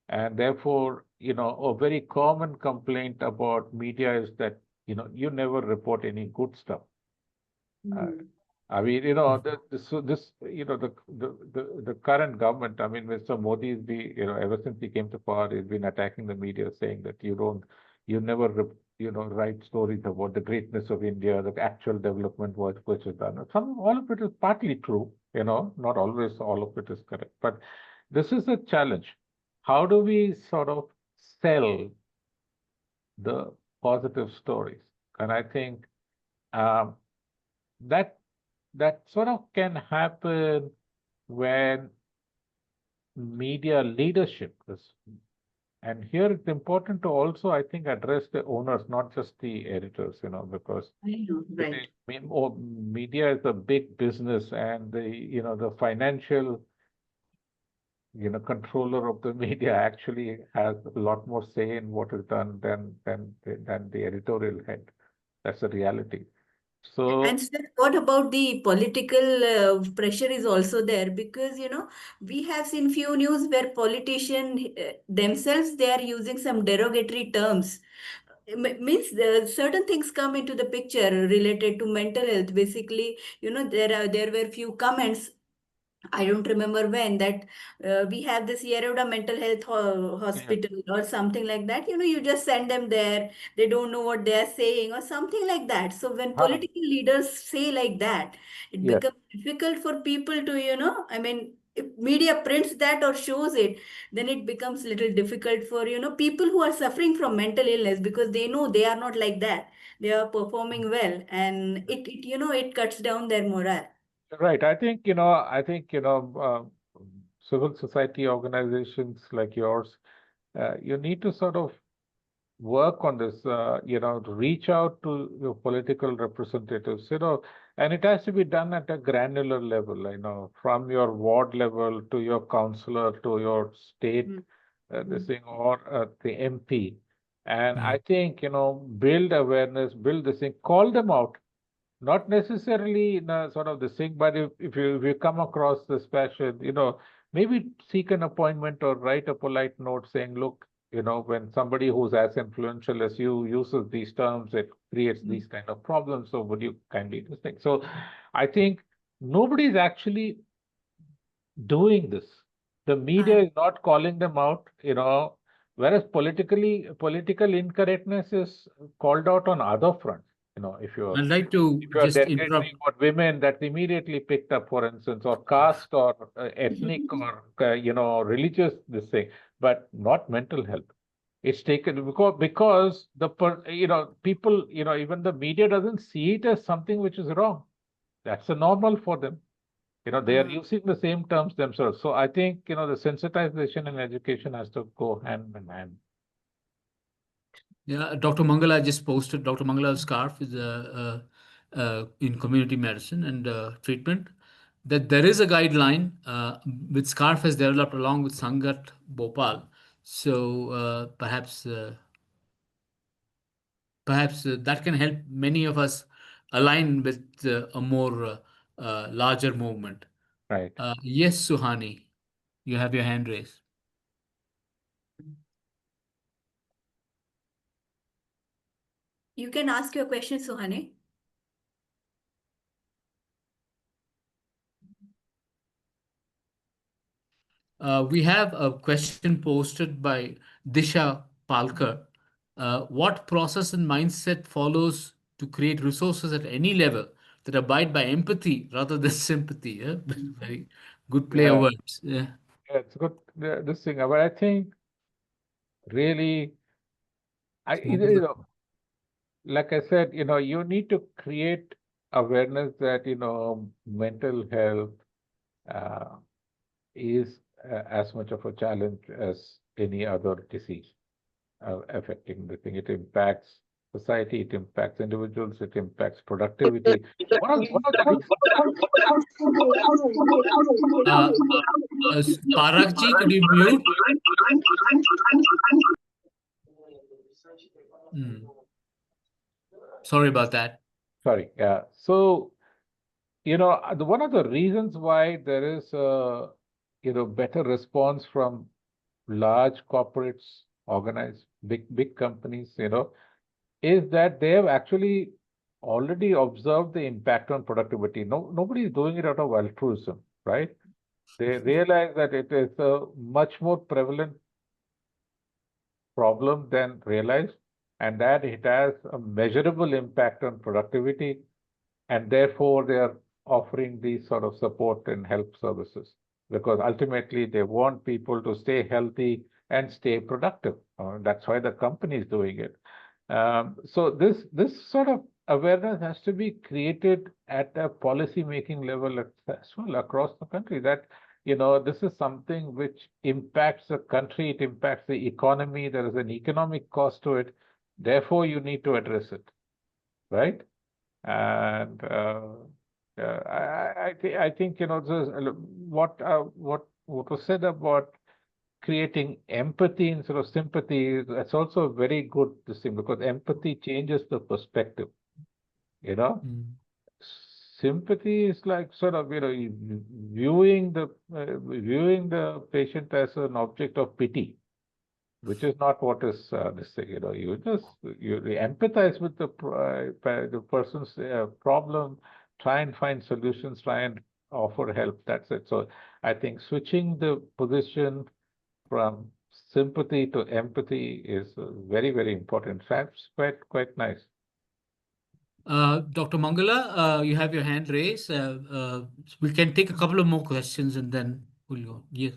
S4: And therefore, a very common complaint about media is that, you never report any good stuff. Uh,
S1: Mm.
S4: I mean, this, the current government, I mean, Mr. Modi has been, ever since he came to power, he's been attacking the media, saying that you never, write stories about the greatness of India, the actual development work which is done. All of it is partly true, not always all of it is correct. But this is a challenge. How do we sort of sell the positive stories? And I think um, that that sort of can happen when media leadership is, and here it's important to also, I think, address the owners, not just the editors, because
S1: I know, right.
S4: media is a big business, and the financial, controller of the media actually has a lot more say in what is done than the editorial head. That's a reality.
S1: And
S4: So
S1: sir, what about the political pressure is also there, because we have seen few news where politicians themselves, they are using some derogatory terms. Means certain things come into the picture related to mental health. Basically, there were few comments. I don't remember when that we have this Yeroda mental health
S4: yeah,
S1: hospital or something like that. You just send them there. They don't know what they are saying or something like that. So when
S4: huh,
S1: political leaders say like that, it
S4: yes.
S1: becomes difficult for people to, I mean, if media prints that or shows it, then it becomes little difficult for, people who are suffering from mental illness, because they know they are not like that. They are performing well, and it cuts down their morale.
S4: Right. Civil society organizations like yours, you need to sort of work on this, reach out to your political representatives, and it has to be done at a granular level, from your ward level to your councillor to your state, this thing, or the MP. And I think, build awareness, build this thing, call them out. Not necessarily in a sort of the thing, but if you come across this passion, maybe seek an appointment or write a polite note saying, look, when somebody who's as influential as you uses these terms, it creates these kind of problems. So would you kindly do this thing? So I think nobody is actually doing this. The media is not calling them out, whereas political incorrectness is called out on other fronts. If you're
S3: I'd like to
S4: if you're
S3: just interrupt.
S4: denigrating about women, that's immediately picked up, for instance, or caste or ethnic or religious this thing, but not mental health. It's taken because people, even the media doesn't see it as something which is wrong. That's a normal for them. They are using the same terms themselves. So I think, the sensitization and education has to go hand in hand.
S3: Yeah, Dr. Mangala just posted. Dr. Mangala's scarf is in community medicine and treatment. That there is a guideline which scarf has developed along with Sangat Bhopal. So perhaps that can help many of us align with a more larger movement.
S4: Right.
S3: Yes, Suhani, you have your hand raised.
S1: You can ask your question, Suhani.
S3: We have a question posted by Disha Palkar. What process and mindset follows to create resources at any level that abide by empathy rather than sympathy? Yeah? Very good play of words. Yeah.
S4: Yeah, it's good. This thing, but I think really, like I said, you need to create awareness that, mental health is as much of a challenge as any other disease affecting the thing. It impacts society, it impacts individuals, it impacts productivity. One of the
S3: Parakji, could you mute? Sorry about that.
S4: Sorry. Yeah. So, one of the reasons why there is a, better response from large corporates, organized, big companies, is that they have actually already observed the impact on productivity. Nobody is doing it out of altruism, right? They realize that it is a much more prevalent problem than realized, and that it has a measurable impact on productivity, and therefore they are offering these sort of support and help services because ultimately they want people to stay healthy and stay productive. That's why the company is doing it. So this sort of awareness has to be created at a policy making level as well across the country that this is something which impacts the country, it impacts the economy, there is an economic cost to it, therefore you need to address it, right? And I think what was said about creating empathy instead of sympathy, that's also a very good thing because empathy changes the perspective. Sympathy is like sort of viewing the patient as an object of pity, which is not what is this thing. You empathize with the person's problem, try and find solutions, try and offer help. That's it. So I think switching the position from sympathy to empathy is very, very important. That's quite nice.
S3: Dr. Mangala, you have your hand raised. We can take a couple of more questions and then we'll go. Yes.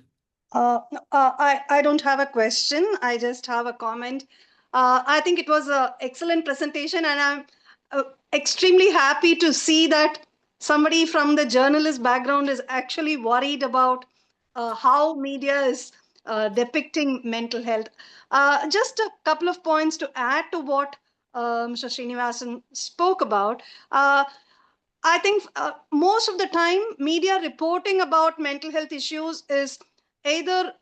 S2: I don't have a question. I just have a comment. I think it was an excellent presentation, and I'm extremely happy to see that somebody from the journalist background is actually worried about how media is depicting mental health. Just a couple of points to add to what Mr. Srinivasan spoke about. I think most of the time, media reporting about mental health issues is either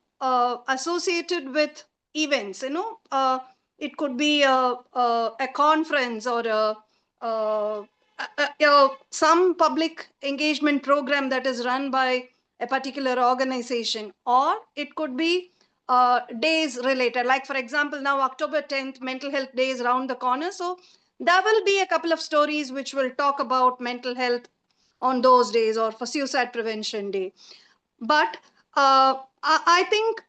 S2: associated with events. It could be a conference or some public engagement program that is run by a particular organization, or it could be days related. Like, for example, now October 10th, Mental Health Day is around the corner. So there will be a couple of stories which will talk about mental health on those days, or for Suicide Prevention Day. But I think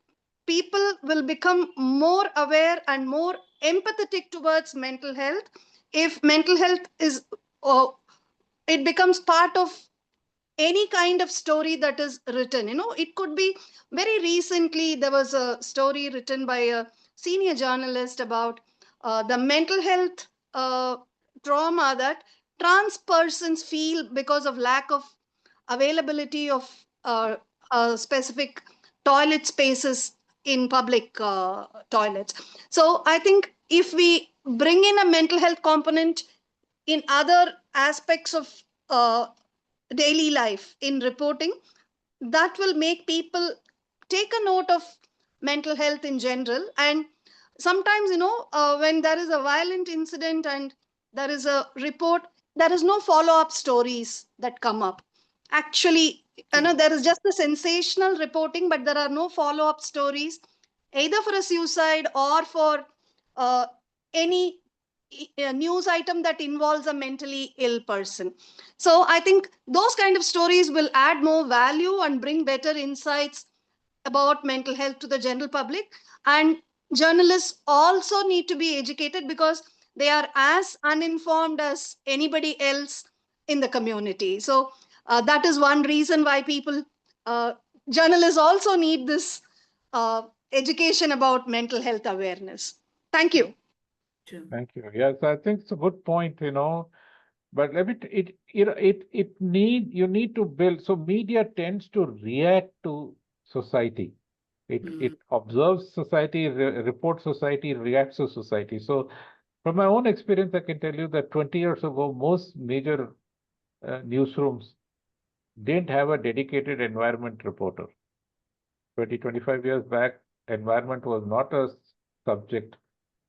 S2: people will become more aware and more empathetic towards mental health if mental health is, it becomes part of any kind of story that is written. It could be, very recently there was a story written by a senior journalist about the mental health trauma that trans persons feel because of lack of availability of specific toilet spaces in public toilets. So I think if we bring in a mental health component in other aspects of daily life in reporting, that will make people take a note of mental health in general. And sometimes, when there is a violent incident and there is a report, there is no follow-up stories that come up. Actually, there is just the sensational reporting, but there are no follow-up stories either for a suicide or for uh, any news item that involves a mentally ill person. So I think those kind of stories will add more value and bring better insights about mental health to the general public. And journalists also need to be educated, because they are as uninformed as anybody else in the community. So that is one reason why uh, journalists also need this education about mental health awareness. Thank you.
S1: True.
S4: Thank you. Yes, I think it's a good point, but let me, you need to build. So media tends to react to society. It observes society, reports society, reacts to society. So from my own experience, I can tell you that 20 years ago, most major newsrooms didn't have a dedicated environment reporter. 25 years back, environment was not a subject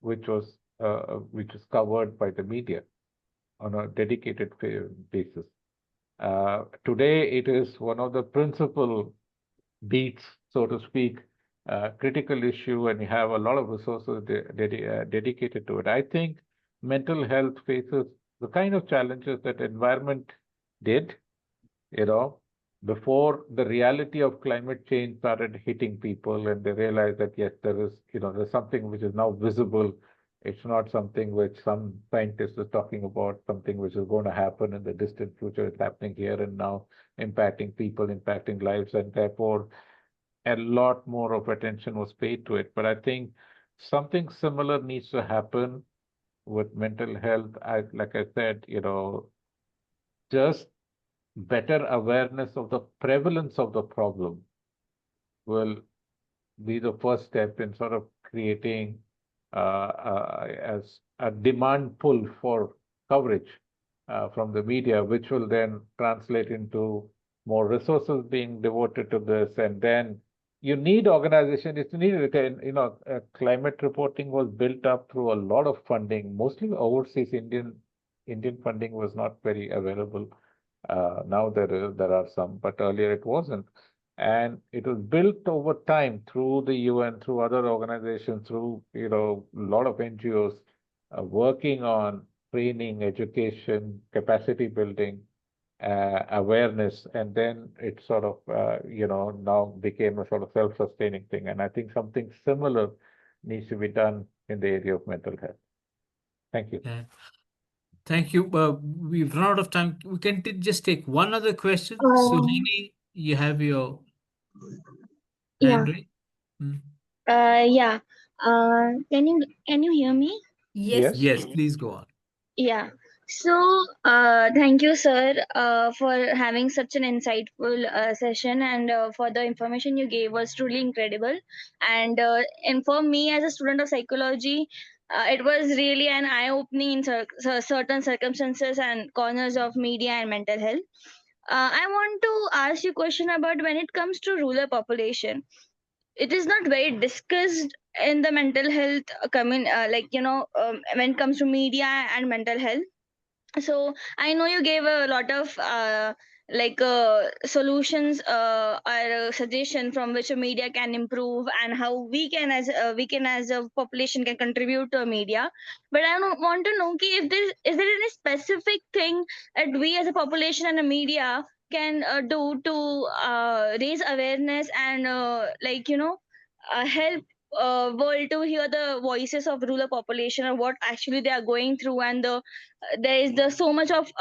S4: which was covered by the media on a dedicated basis. Today, it is one of the principal beats, so to speak, critical issue, and you have a lot of resources dedicated to it. I think mental health faces the kind of challenges that environment did, you know, before the reality of climate change started hitting people, and they realized that yes, there's something which is now visible. It's not something which some scientist is talking about, something which is going to happen in the distant future. It's happening here and now, impacting people, impacting lives, and therefore a lot more of attention was paid to it. But I think something similar needs to happen with mental health. Like I said, just better awareness of the prevalence of the problem will be the first step in sort of creating as a demand pull for coverage from the media, which will then translate into more resources being devoted to this. And then you need organization. It's needed. Climate reporting was built up through a lot of funding, mostly overseas. Indian funding was not very available. Now there are some, but earlier it wasn't. And it was built over time through the UN, through other organizations, through a lot of NGOs working on training, education, capacity building, awareness, and then it sort of now became a sort of self-sustaining thing. And I think something similar needs to be done in the area of mental health. Thank you.
S3: Yeah. Thank you. We've run out of time. We can just take one other question.
S5: Uh,
S3: Suhini, you have your
S5: yeah,
S3: hand raised.
S5: yeah. Can you hear me?
S1: Yes.
S4: Yes.
S3: Yes, please go on.
S5: Yeah. Thank you, sir, for having such an insightful session, and for the information you gave was truly incredible. And for me, as a student of psychology, it was really an eye-opening in certain circumstances and corners of media and mental health. I want to ask you a question about when it comes to rural population. It is not very discussed in the mental health when it comes to media and mental health. So I know you gave a lot of solutions or a suggestion from which a media can improve, and how we can as a population can contribute to a media. But I want to know ki if there any specific thing that we as a population and a media can do to raise awareness and help world to hear the voices of rural population, or what actually they are going through, and there is so much of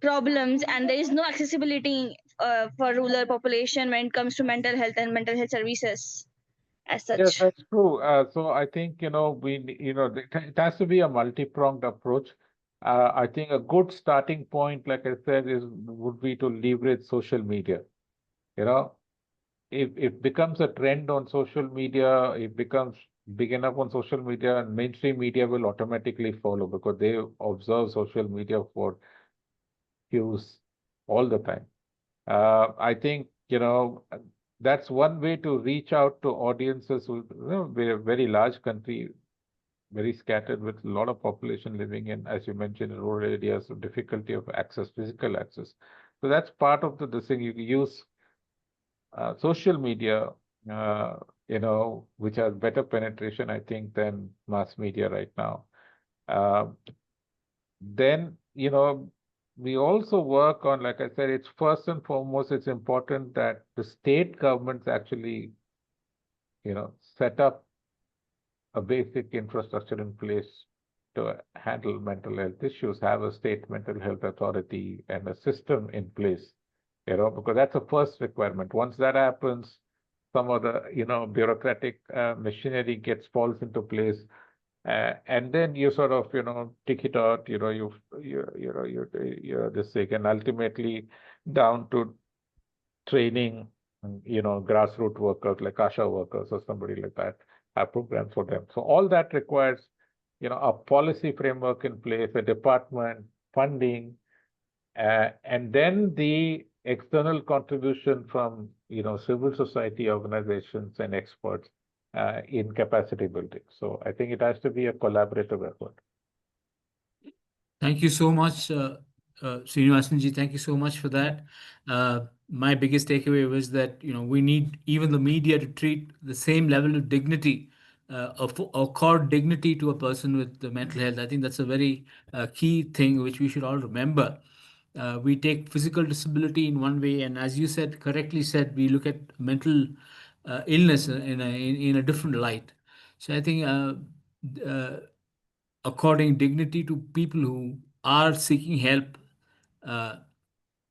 S5: problems, and there is no accessibility for rural population when it comes to mental health and mental health services as
S4: Yes,
S5: such.
S4: that's true. So I think, it has to be a multi-pronged approach. I think a good starting point, like I said, would be to leverage social media. You know, if it becomes a trend on social media, it becomes big enough on social media, and mainstream media will automatically follow because they observe social media for cues all the time. I think, that's one way to reach out to audiences who, we're a very large country, very scattered with a lot of population living in, as you mentioned, in rural areas, so difficulty of access, physical access. So that's part of the thing. You use social media, uh, which has better penetration, I think, than mass media right now. Uh, then, we also work on, like I said, it's first and foremost, it's important that the state governments actually, set up a basic infrastructure in place to handle mental health issues, have a state mental health authority and a system in place, because that's the first requirement. Once that happens, some of the, bureaucratic machinery falls into place. And then you sort of, tick it out, you this thing, and ultimately down to training, grassroots workers like ASHA workers or somebody like that, have programs for them. So all that requires, a policy framework in place, a department, funding, and then the external contribution from, civil society organizations and experts in capacity building. So I think it has to be a collaborative effort.
S3: Thank you so much, Srinivasanji. Thank you so much for that. My biggest takeaway was that we need even the media to treat the same level of dignity, accord dignity to a person with the mental health. I think that's a very key thing which we should all remember. We take physical disability in one way, and as you said, correctly said, we look at mental illness in a different light. So I think uh, according dignity to people who are seeking help uh,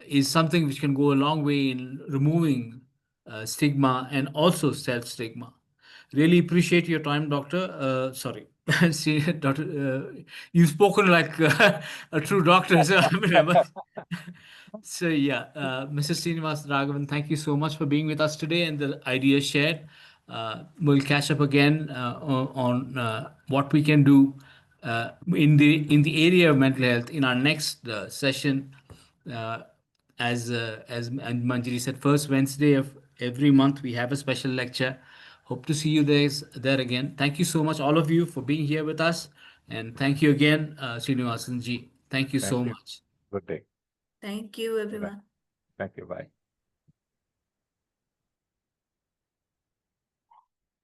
S3: is something which can go a long way in removing stigma and also self stigma. Really appreciate your time, doctor. Sorry, see, doctor. You've spoken like a true doctor. So, so yeah, Mr. Srinivas Raghavan, thank you so much for being with us today and the ideas shared. We'll catch up again on what we can do in the area of mental health in our next session. Uh, as Manjari said, first Wednesday of every month we have a special lecture. Hope to see you there again. Thank you so much, all of you, for being here with us, and thank you again, Srinivasan ji. Thank you
S4: Thank
S3: so
S4: you.
S3: much.
S4: Good day.
S1: Thank you,
S4: Bye-bye.
S1: everyone.
S4: Thank you. Bye.